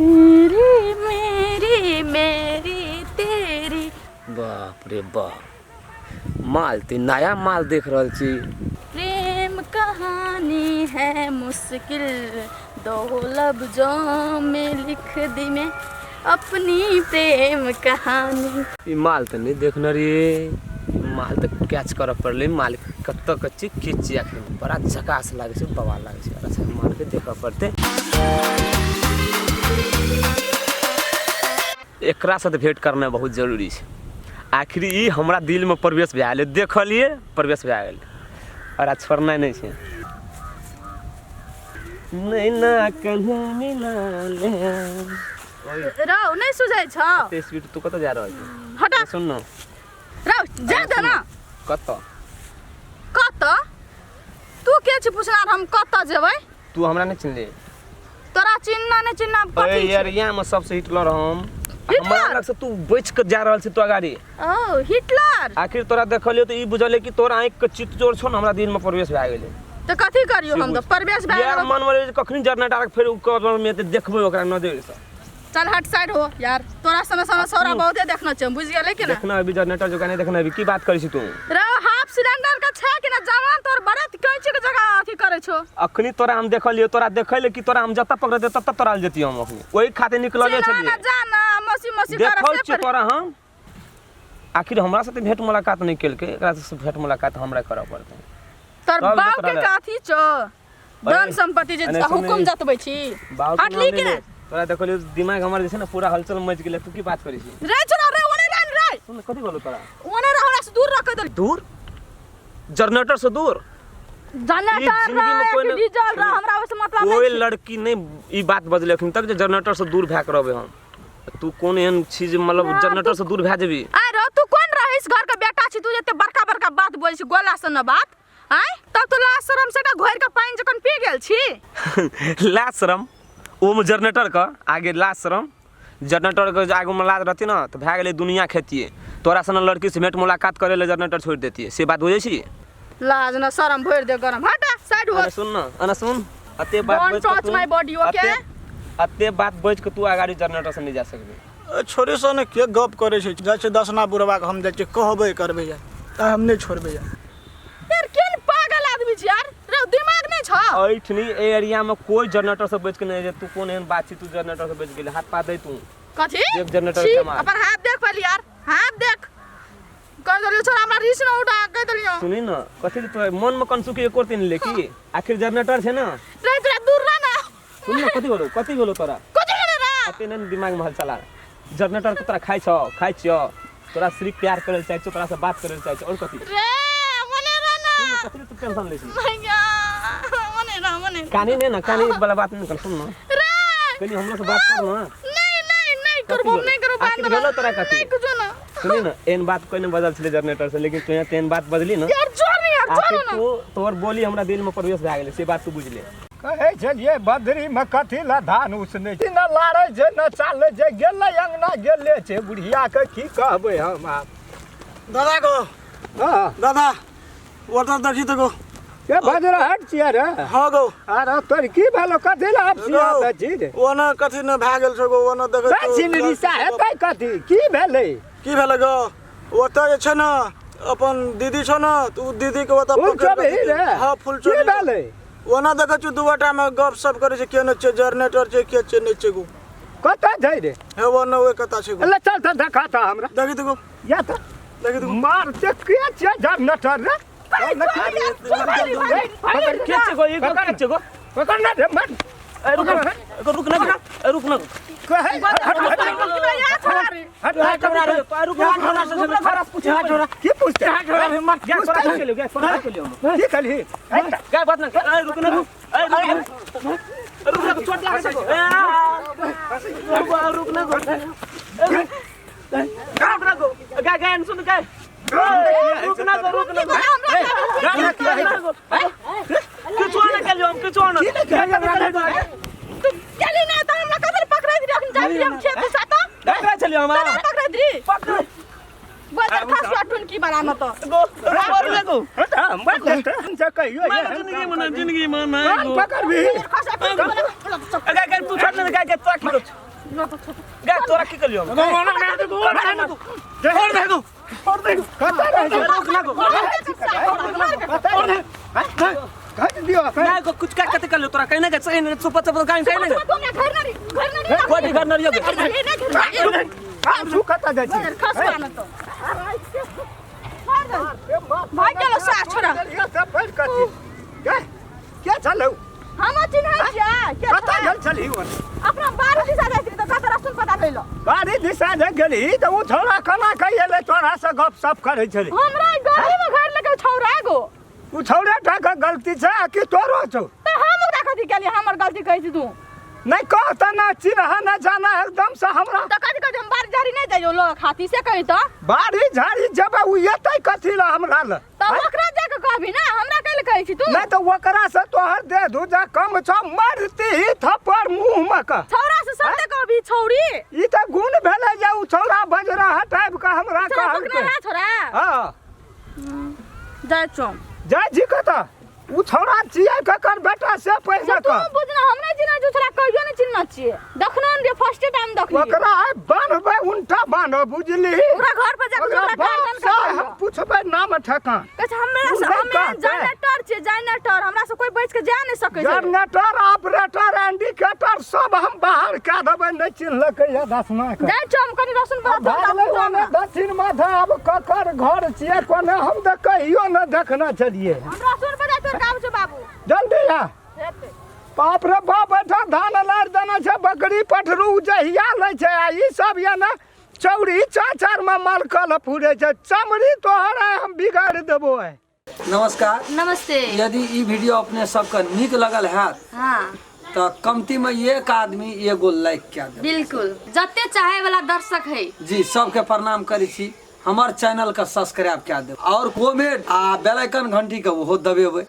तेरी मेरी मेरी तेरी। बाप रे बाप, माल ती नया माल देख रहल छी। प्रेम कहानी है मुश्किल, दो लफ्जों में लिख दी मैं अपनी प्रेम कहानी। ई माल तो नहीं देखना रे, माल तो कैच कर पड़ले। माल कत कच्ची खींची आखिर बड़ा झकास लागे से, बवाल लागे से। अच्छा माल के देखा पड़ते। एकरा साथ भेंट करना बहुत जरूरी है। आखिर ई हमरा दिल में प्रवेश भए गेल, देखलिए प्रवेश भए गेल और आज छोड़ना नहीं है। नैना कन्हा मिला ले राव नहीं सुझाइ छ। ते स्पीड तू कत जा रहल छै? हटा सुन न राव जा दे ना। कत कत तू के छ पूछना हम कत जेबै? तू हमरा नहीं चिन्हले? तोरा चिन्ना नहीं चिन्ना अरे पति यार यहाँ में सबसे हिटलर हम। हमरा लग से तू बच के जा रहल छी तो अगाड़ी। ओ हिटलर। आखिर तोरा देखलियो तो ई बुझले कि तोरा आंख के चित जोर छौ न, हमरा दिन में प्रवेश भए गेलै। तो कथी करियो हम तो प्रवेश भए यार मन में कखनी जनरेटर फिर कबर में ते देखबै ओकरा नजर से। चल हट साइड हो यार, तोरा सन सौरा बहुते देखना छै, बुझ गेलै कि ना? देखना अभी जनरेटर जो नहीं देखना, अभी की बात करै छी तू? रे हाफ सिलेंडर का छै कि ना जवान तोर बड़े कैंची के जगह अथी करे छो। अखनी तोरा हम देखलियो, तोरा देखैले कि तोरा हम जत्ता पकड़ दे तत्ता तोरा जतियो हम अखनी ओही खाते निकलले छलिए। ना जाना मसी मसी करे देखौ से छी तोरा हम। आखिर हमरा साथे भेंट मुलाकात नहीं केलके, एकरा से भेंट मुलाकात हमरा करऽ पड़तै। तोर बाप के काथी छो धन संपत्ति जे हुकुम जतबै छी हटली कि ना? तोरा देखलियो दिमाग हमर जे छै ना पूरा हलचल मच गेलै। तू की बात करै छी? रे चला रे ओने लाइन रे। सुन कथि बोलू तोरा? ओने रे हमरा से दूर रख दे। दूर जनरेटर से दूर? जनरेटर रे डीजल रे हमरा ओसे मतलब नहीं। कोई लड़की नहीं ई बात बजले अखन तक जे जनरेटर से दूर भए के रहबे हम। तू कोन एहन चीज मतलब जनरेटर से दूर भए जेबी? अरे तू कोन रहिस घर के बेटा छी, तू जते बड़का बड़का बात बोलै छी गोला सन न बात। आय तब तो लाश शरम से का घोर के पानी जकन पी गेल छी। लाश शरम ओम जनरेटर का आगे लाश शरम जनरेटर के आगे में लाज रहती ना तो भए गेलै दुनिया खेतिए। तोरा सन लड़की से भेंट मुलाकात करे ले जनरेटर छोड़ देती है, से बात बुझै छी? लाज न शरम भर दे गरम हटा साइड हो। अरे सुन न, अरे सुन अते बात don't touch my body okay. अते बात बज के तू आगाड़ी जनरेटर से नहीं जा सकबे। छोरे सन के गप करे छै, जाय छै दसना बुढ़वा के हम जाय छै कहबे करबे यार, त हम नहीं छोड़बे यार। यार केन पागल आदमी छी यार, रे दिमाग नहीं छ? ऐठनी एरिया में कोई जनरेटर से बच के नहीं जे तू कोन एहन बात छी तू जनरेटर से बच गेले। हाथ पा दे तू कथी देख जनरेटर छी, के मार। अपन हाथ देख पहले यार, हाथ देख। कह दलियो छोरा हमरा रीस न उठा कह दलियो। सुनी न कथि तो मन में कंसु के एको दिन लेकी आखिर जनरेटर छै ना। रे तोरा दूर रह ना। सुन न कथि बोलो तोरा? कथी बोले रे? अते न दिमाग में हलचला। जनरेटर के तोरा खाइ छ तोरा सिर्फ प्यार करे चाहि छ, तोरा से बात करे चाहि छ और कथि? रे मने रे ना। कथि तू टेंशन ले छी? भैया मने ना मने। कानी ने ना कानी वाला बात नहीं कर। सुन न रे कनी हमरो से बात कर ना। नहीं करबो नहीं करो बात। आखिर भेलो तोरा कथि? नहीं कुछ ना। सुनी न एन बात कोई नहीं बदल छले जनरेटर से, लेकिन तू तेन बात बदली न। यार जोर नहीं यार आखिर जोर ना। तू तोर बोली हमरा दिल में प्रवेश भए गेलै, से बात तू बुझले। कहे छलिए बदरी में कथी ला धान उसने न लारे जे न चाले जे गेले अंगना गेले छै बुढ़िया के की कहबे हम आब। दादा को हां दादा वाटर देखी तो को के बजरा हट छिया रे। हाँ गो अरे तोर की भेलो कथी ला छिया त छी रे? ओना कथी न भए गेल छ गो, ओना देखे बचिन रिसा हेतै कथी की भेलै? की भेल गो? ओतऽ जे छै न अपन दीदी छ न, तू दीदी के ओतऽ फूल चोरी रे। हां फूल की चोरी भेलै? ओना देखे छु दुवटा में गप सब करे छै, के न छै जनरेटर छै के छै नै छै गो। कतऽ जाइ रे? हे ओना ओए कता छै गो, ले चल त देखा त हमरा। देखी तो गो या त देखी तो गो। मार ते के छै जनरेटर रे? के छै गो? एक के छै गो? पकड़ ना रे मत। रुक ना कहे हट छोरा रे रुक ना से खराब पूछ हां छोरा की पूछते हां छोरा मत गैस पर के लियो, गैस पर के लियो। की कहली? क्या बात ना रुक ना चोट लगा से रुक ना गाय सुन गाय रुक ना कुछ ना कर लियो, हम कुछ ना चली ना त हमरा कदर पकड़ा दी रखन जाई हम खेत से त पकड़ा चलियो हम पकड़ा दी पकड़ गोदर खास टुन की बना न त गो और लगो हम बात से कहियो जिंदगी में ना पकड़ भी खास टुन गाय तू छोड़ ना गाय तो गा तोरा की कलियो छोड़ दे दो कता रह जा रोक ना को कत दियो ना को कुछ का कते कलियो तोरा कहने के सही ने सुपत सब काई कहने के कोई घर न रियो काम सु कता जा छी भाग गेलो सास छोरा ये सब बैठ कती क्या चलो हम चिन्है छियै कता गेल छली अपना बारी दिशा जाइत रही त कत रास्ता पता लैलो बारी दिशा जे गेली त उ छोरा कना कहिएले तोरा से गप सप करै छली हमरा गली में घर लेके छौरा गो उ छौरा टा के गलती छै कि तोरो छौ त हम ओकरा कथि केलिए हमर गलती कहै छी तू नहीं कहता ना चिन्ह ना जाना एकदम से हमरा त कथि हम बारी झाड़ी नहीं दैयो लोग खाती से कहि त बारी झाड़ी जब उ एतै कथि ला हमरा ल त ओकरा जाके कहबी ना हमरा कैले कहै छी तू नहीं तो ओकरा से तोहर दे दू जा कम छ मारती ही थप्पड़ मुंह में का छौरा से सबसे कहबी छौरी ई त गुण भेलै जे उ छौरा बजरा हटाब के हमरा छोरा कहल पकड़े ना छोरा हां जा चम जा जी कता उ छौरा छियै ककर बेटा से पैसा तू का बुझना हम नहीं चिन्ह छोरा कहियो नहीं चिन्ह छियै देखनो ने फर्स्ट टाइम देखली ओकरा बांधबै उल्टा बांध बुझली ओकरा घर पर जाके ओकरा ओकरा बाप गार्डन से का हम पूछबै नाम ठेकान कछ हमरा से हमें जनरेटर छियै जनरेटर हमरा से कोई बैठ के जा नहीं सकै छै जनरेटर ऑपरेटर इंडिकेटर सब हम बाहर का देबै नहीं चिन्हलकै या दसमा के जा चम कनी रसुन भागले जाने दक्षिण माथा अब ककर घर छियै कोने हम त कहियो न देखना छलिए हमरा सुन बजा तोर काम छै बाबू जल्दी आ बाप रे बाप बैठा धान लार देना छै बकरी पठरू जहिया लै छै आ ई सब या ना चौड़ी चाचार में मालकल फूरे छै चमड़ी तोहरा हम बिगाड़ देबो है। नमस्कार। नमस्ते। यदि ई वीडियो अपने सबके नीक लगल है हाँ तो कमती में एक आदमी एगो लाइक क्या दे। बिल्कुल जते चाहे वाला दर्शक है जी सबके प्रणाम करी छी। हमार चैनल का सब्सक्राइब क्या दे और कमेंट आ बेल आइकन घंटी के वो दबेबै।